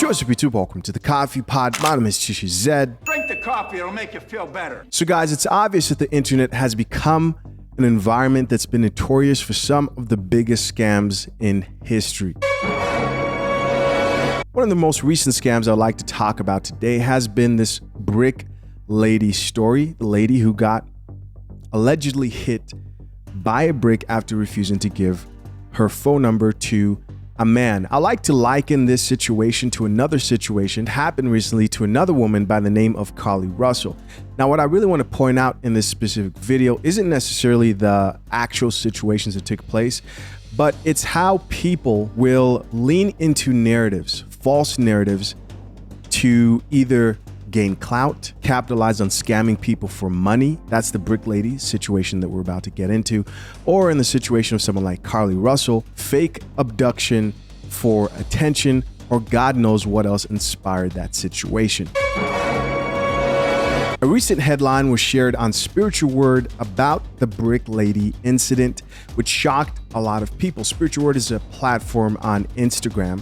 Joseph YouTube, welcome to the Coffee Pod. My name is Chishi Zed. Drink the coffee, it'll make you feel better. So guys, it's obvious that the internet has become an environment that's been notorious for some of the biggest scams in history. One of the most recent scams I'd like to talk about today has been this brick lady story. The lady who got allegedly hit by a brick after refusing to give her phone number to a man. I like to liken this situation to another situation that happened recently to another woman by the name of Carlee Russel. Now, what I really want to point out in this specific video isn't necessarily the actual situations that took place, but it's how people will lean into narratives, false narratives, to either gain clout, capitalize on scamming people for money. That's the brick lady situation that we're about to get into. Or in the situation of someone like Carlee Russel, fake abduction for attention, or God knows what else inspired that situation. A recent headline was shared on Spiritual Word about the brick lady incident, which shocked a lot of people. Spiritual Word is a platform on Instagram,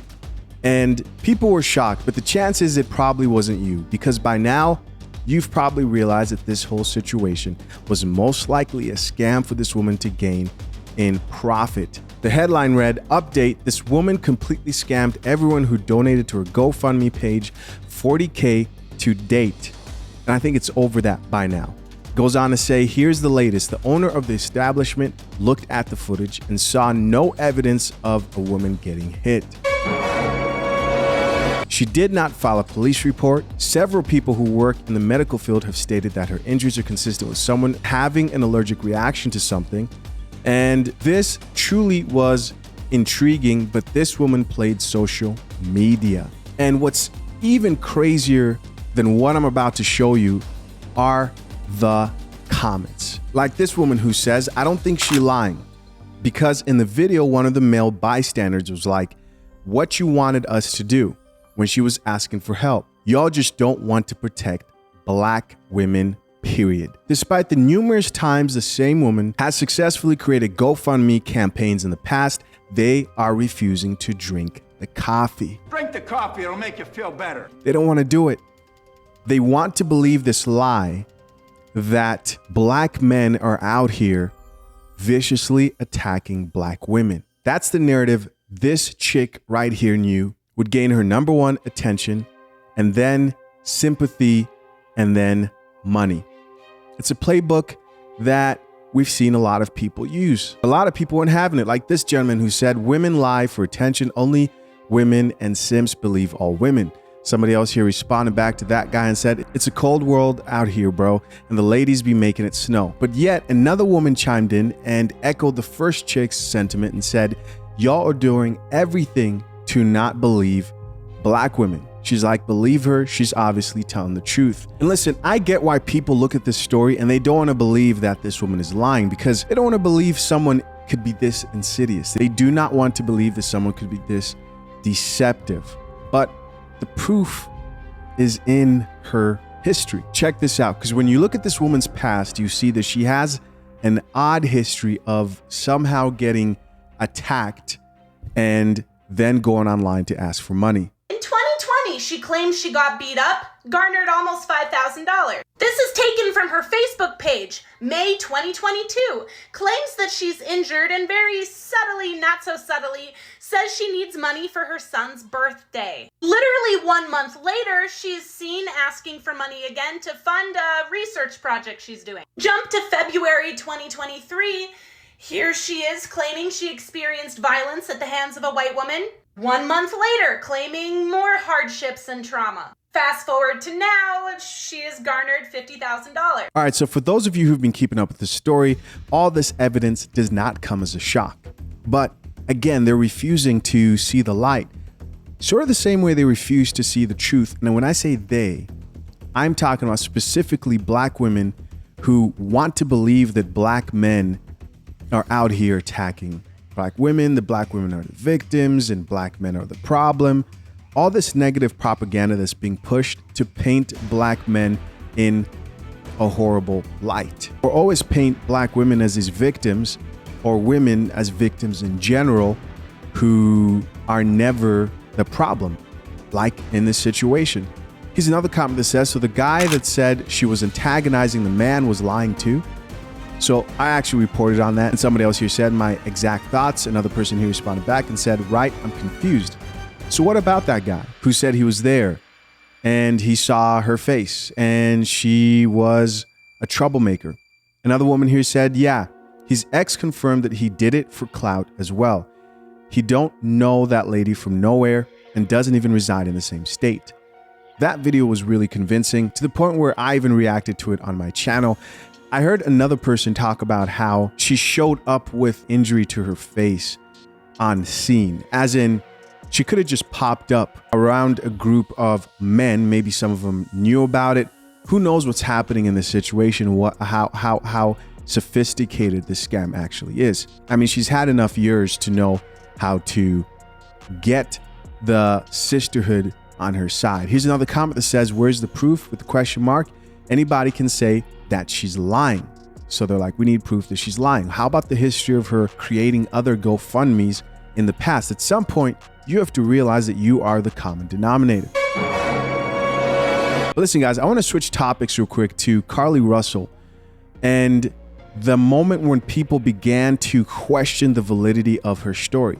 and people were shocked, but the chances it probably wasn't you, because by now you've probably realized that this whole situation was most likely a scam for this woman to gain in profit. The headline read, "Update, this woman completely scammed everyone who donated to her GoFundMe page, $40K to date." And I think it's over that by now. Goes on to say, here's the latest. The owner of the establishment looked at the footage and saw no evidence of a woman getting hit. She did not file a police report. Several people who work in the medical field have stated that her injuries are consistent with someone having an allergic reaction to something. And this truly was intriguing, but this woman played social media. And what's even crazier than what I'm about to show you are the comments. Like this woman who says, I don't think she's lying, because in the video, one of the male bystanders was like, what you wanted us to do, when she was asking for help. Y'all just don't want to protect black women, period. Despite the numerous times the same woman has successfully created GoFundMe campaigns in the past, they are refusing to drink the coffee. Drink the coffee, it'll make you feel better. They don't want to do it. They want to believe this lie that black men are out here viciously attacking black women. That's the narrative this chick right here knew would gain her number one attention, and then sympathy, and then money. It's a playbook that we've seen a lot of people use. A lot of people weren't having it, like this gentleman who said, women lie for attention, only women and simps believe all women. Somebody else here responded back to that guy and said, it's a cold world out here, bro, and the ladies be making it snow. But yet another woman chimed in and echoed the first chick's sentiment and said, y'all are doing everything to not believe black women. She's like, believe her, she's obviously telling the truth. And listen, I get why people look at this story and they don't want to believe that this woman is lying, because they don't want to believe someone could be this insidious. They do not want to believe that someone could be this deceptive. But the proof is in her history. Check this out, because when you look at this woman's past, you see that she has an odd history of somehow getting attacked and then going online to ask for money. In 2020, she claims she got beat up, garnered almost $5,000. This is taken from her Facebook page, May 2022. Claims that she's injured and very subtly, not so subtly, says she needs money for her son's birthday. Literally 1 month later, she's seen asking for money again to fund a research project she's doing. Jump to February 2023. Here she is claiming she experienced violence at the hands of a white woman. 1 month later, claiming more hardships and trauma. Fast forward to now, she has garnered $50,000. All right, so for those of you who've been keeping up with this story, all this evidence does not come as a shock. But again, they're refusing to see the light. Sort of the same way they refuse to see the truth. Now, when I say they, I'm talking about specifically black women who want to believe that black men are out here attacking black women. The black women are the victims and black men are the problem. All this negative propaganda that's being pushed to paint black men in a horrible light, or always paint black women as these victims, or women as victims in general, who are never the problem. like in this situation. Here's another comment that says, so the guy that said she was antagonizing the man was lying too. So I actually reported on that, and somebody else here said my exact thoughts. Another person here responded back and said, right, I'm confused. So what about that guy who said he was there and he saw her face and she was a troublemaker? Another woman here said, yeah, his ex confirmed that he did it for clout as well. He don't know that lady from nowhere and doesn't even reside in the same state. That video was really convincing, to the point where I even reacted to it on my channel. I heard another person talk about how she showed up with injury to her face on scene, as in she could have just popped up around a group of men. Maybe some of them knew about it. Who knows what's happening in this situation, how sophisticated this scam actually is. I mean, she's had enough years to know how to get the sisterhood on her side. Here's another comment that says, where's the proof, with the question mark? Anybody can say that she's lying. So they're like, we need proof that she's lying. How about the history of her creating other GoFundMes in the past? At some point, you have to realize that you are the common denominator. But listen, guys, I want to switch topics real quick to Carlee Russel and the moment when people began to question the validity of her story.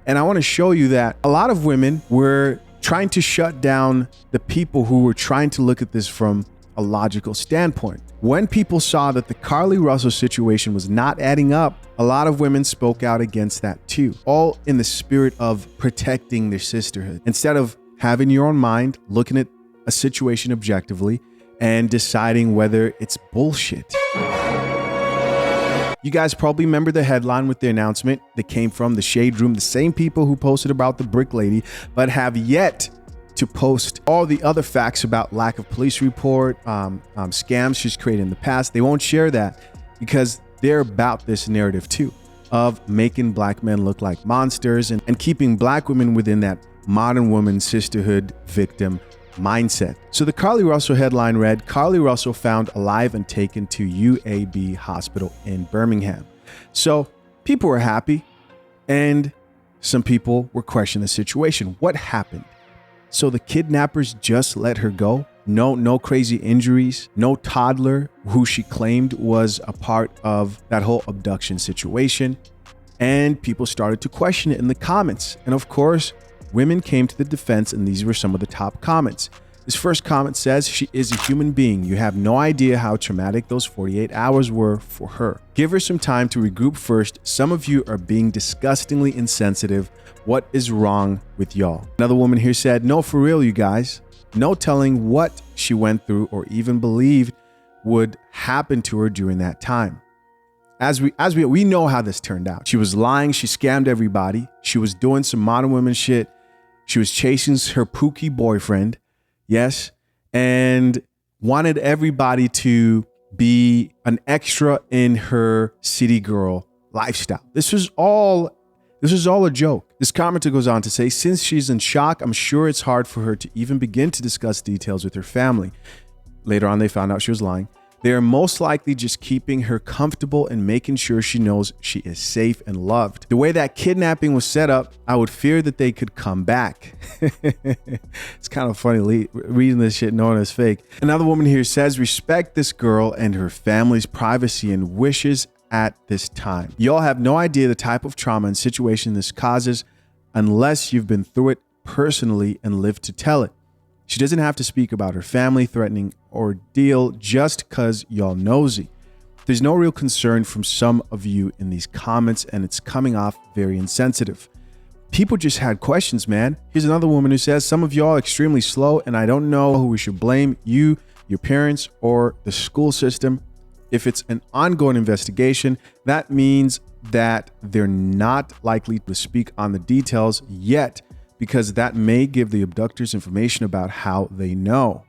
And I want to show you that a lot of women were trying to shut down the people who were trying to look at this from a logical standpoint. When people saw that the Carlee Russel situation was not adding up, a lot of women spoke out against that too, all in the spirit of protecting their sisterhood. Instead of having your own mind, looking at a situation objectively and deciding whether it's bullshit. You guys probably remember the headline with the announcement that came from the Shade Room, the same people who posted about the brick lady, but have yet to post all the other facts about lack of police report, scams she's created in the past. They won't share that because they're about this narrative too, of making black men look like monsters and keeping black women within that modern woman sisterhood victim mindset. So the Carlee Russel headline read, Carlee Russel found alive and taken to UAB hospital in Birmingham. So people were happy and some people were questioning the situation. What happened? So the kidnappers just let her go? No crazy injuries, no toddler who she claimed was a part of that whole abduction situation. And people started to question it in the comments. And of course, women came to the defense, and these were some of the top comments. This first comment says, she is a human being. You have no idea how traumatic those 48 hours were for her. Give her some time to regroup first. Some of you are being disgustingly insensitive. What is wrong with y'all? Another woman here said, no, for real, you guys. No telling what she went through or even believed would happen to her during that time. As we know how this turned out. She was lying. She scammed everybody. She was doing some modern woman shit. She was chasing her pookie boyfriend. Yes. And wanted everybody to be an extra in her city girl lifestyle. This was all a joke. This commenter goes on to say, since she's in shock, I'm sure it's hard for her to even begin to discuss details with her family. Later on, they found out she was lying. They are most likely just keeping her comfortable and making sure she knows she is safe and loved. The way that kidnapping was set up, I would fear that they could come back. It's kind of funny reading this shit knowing it's fake. Another woman here says, respect this girl and her family's privacy and wishes at this time. Y'all have no idea the type of trauma and situation this causes unless you've been through it personally and lived to tell it. She doesn't have to speak about her family threatening ordeal just because y'all nosy. There's no real concern from some of you in these comments, and it's coming off very insensitive. People just had questions, man. Here's another woman who says, some of y'all are extremely slow, and I don't know who we should blame, you, your parents, or the school system. If it's an ongoing investigation, that means that they're not likely to speak on the details yet, because that may give the abductors information about how they know.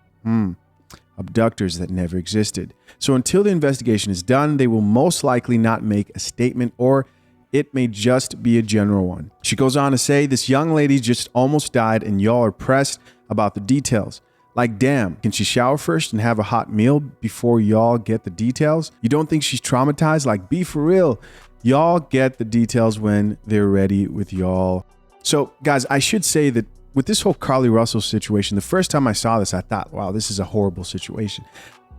Abductors that never existed. So until the investigation is done, they will most likely not make a statement, or it may just be a general one. She goes on to say, this young lady just almost died and y'all are pressed about the details. Like, damn, can she shower first and have a hot meal before y'all get the details? You don't think she's traumatized? Like, be for real. Y'all get the details when they're ready with y'all. So guys, I should say that with this whole Carlee Russell situation, the first time I saw this, I thought, wow, this is a horrible situation.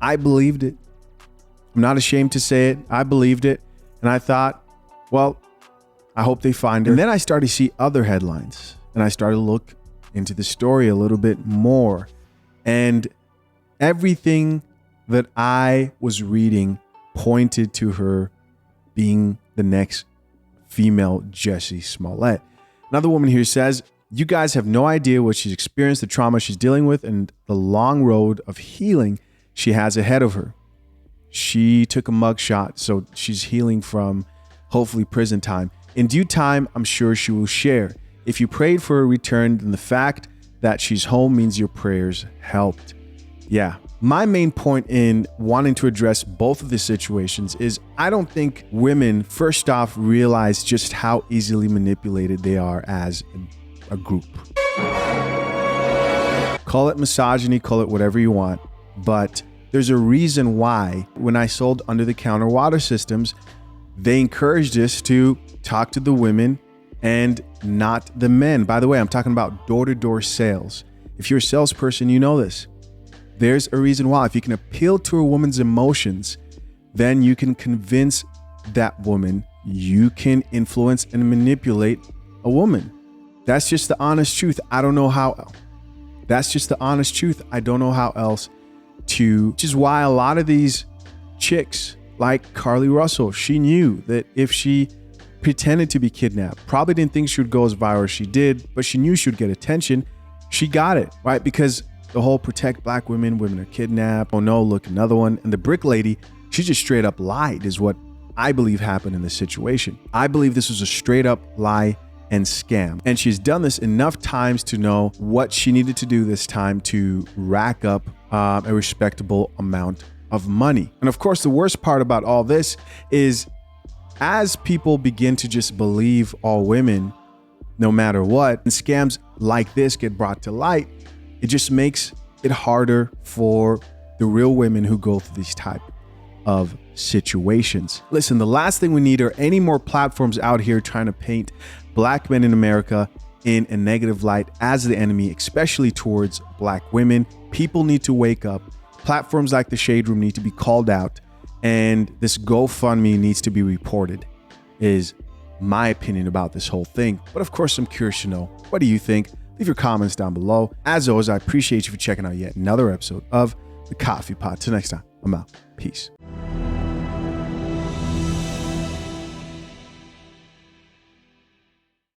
I believed it. I'm not ashamed to say it. I believed it. And I thought, well, I hope they find her. And then I started to see other headlines, and I started to look into the story a little bit more. And everything that I was reading pointed to her being the next female Jussie Smollett. Another woman here says, you guys have no idea what she's experienced, the trauma she's dealing with, and the long road of healing she has ahead of her. She took a mugshot, so she's healing from hopefully prison time. In due time, I'm sure she will share. If you prayed for her return, then the fact that she's home means your prayers helped. Yeah. My main point in wanting to address both of these situations is I don't think women, first off, realize just how easily manipulated they are as a group. Call it misogyny, call it whatever you want, but there's a reason why when I sold under-the-counter water systems, they encouraged us to talk to the women and not the men. By the way, I'm talking about door-to-door sales. If you're a salesperson, you know this. There's a reason why. If you can appeal to a woman's emotions, then you can convince that woman. You can influence and manipulate a woman. That's just the honest truth. I don't know how. That's just the honest truth. I don't know how else to, which is why a lot of these chicks like Carlee Russell, she knew that if she pretended to be kidnapped, probably didn't think she would go as viral as she did, but she knew she would get attention. She got it, right? Because the whole protect black women, women are kidnapped. Oh no, look, another one. And the brick lady, she just straight up lied is what I believe happened in this situation. I believe this was a straight up lie and scam. And she's done this enough times to know what she needed to do this time to rack up a respectable amount of money. And of course, the worst part about all this is as people begin to just believe all women, no matter what, and scams like this get brought to light, it just makes it harder for the real women who go through these type of situations. Listen, the last thing we need are any more platforms out here trying to paint black men in America in a negative light as the enemy, especially towards black women. People need to wake up. Platforms like the Shade Room need to be called out, and this GoFundMe needs to be reported, is my opinion about this whole thing. But of course, I'm curious to know, what do you think? Leave your comments down below. As always, I appreciate you for checking out yet another episode of The Coffee Pot. Till next time, I'm out. Peace.